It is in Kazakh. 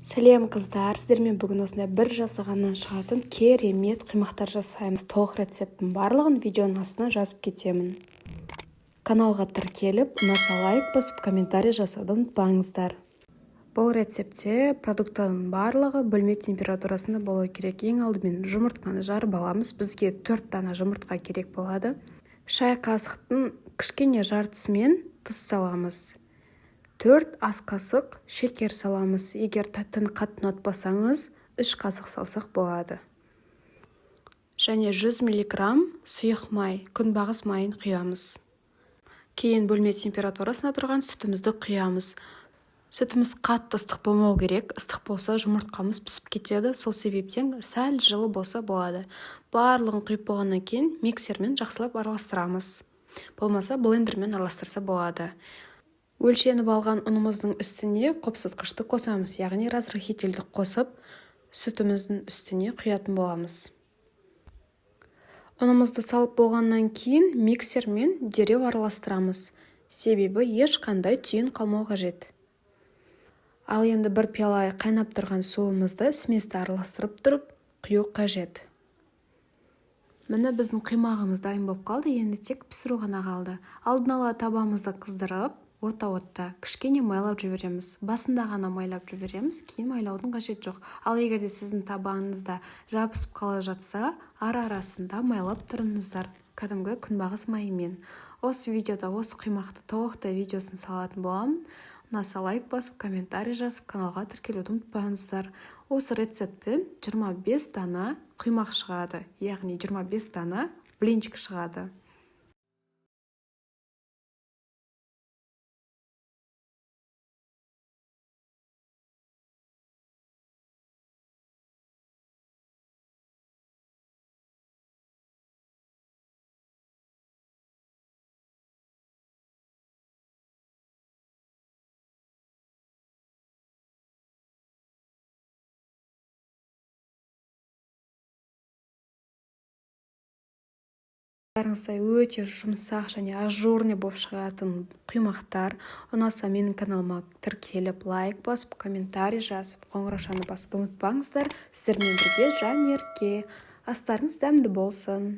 Сәлем қыздар, сіздермен бүгін осындай бір жасағаннан шығатын керемет құймақтар жасаймыз. Толық рецептің барлығын видеоның астына жазып кетемін. Каналға тіркеліп, ұнаса лайк басып, комментарий жасауды ұмытпаңыздар. Бұл рецептте продукттардың барлығы бөлме температурасында болу керек. Ең алдымен жұмыртқаны жарып аламыз. Бізге 4 дана жұмыртқа керек болады. Шай қасықтың кішкене жартысымен тұз саламыз. 4 ас қасық шекер саламыз. Егер тәттіні қатты ұнатпасаңыз, 3 қасық салсақ болады. Және 100 мг сұйық май, күнбағыс майын құямыз. Кейін бөлме температурасына тұрған сүтімізді құямыз. Сүтіміз қатты ыстық болмау керек. Ыстық болса жұмыртқамыз пісіп кетеді. Сол себептен сәл жылы болса болады. Барлығын құйып болғаннан кейін миксермен жақсылап араластырамыз. Болмаса блендермен араластырса болады. Өлшеніп алған ұнымыздың үстіне қопсытқышты қосамыз, яғни разрыхительді қосып, сүтіміздің үстіне құятын боламыз. Ұнымызды салып болғаннан кейін миксермен дереу араластырамыз. Себебі ешқандай түйін қалмау қажет. Ал енді бір пиала қайнап тұрған суымызды сместі араластырып тұрып, құю қажет. Міне біздің құймағымыз дайын болып қалды, енді тек пісіру ғана қалды. Алдын ала табамызды қыздырып, орта отта кішкене майлап жібереміз. Басында ғана майлап жібереміз, кейін майлаудың қажет жоқ. Ал егер де сіздің табағыңызда жабысып қала жатса, ара-арасында майлап тұрыңыздар, кәдімгі күнбағыс майымен. Осы видеода осы құймақты толықтай видеосын салатын боламын. Ұнаса лайк басып, комментарий жазып, каналға тіркелуді ұмытпаңыздар. Осы рецепттен 25 дана құймақ шығады, яғни 25 дана блинчик шығады. Өте жұмсақ және ажурный болып шығатын құймақтар. Ұнаса менің каналыма тіркеліп, лайк басып, комментарий жазып, қоңыраушаны басуды ұмытпаңыздар. Сіздермен бірге Жанерке. Астарыңыз дәмді болсын.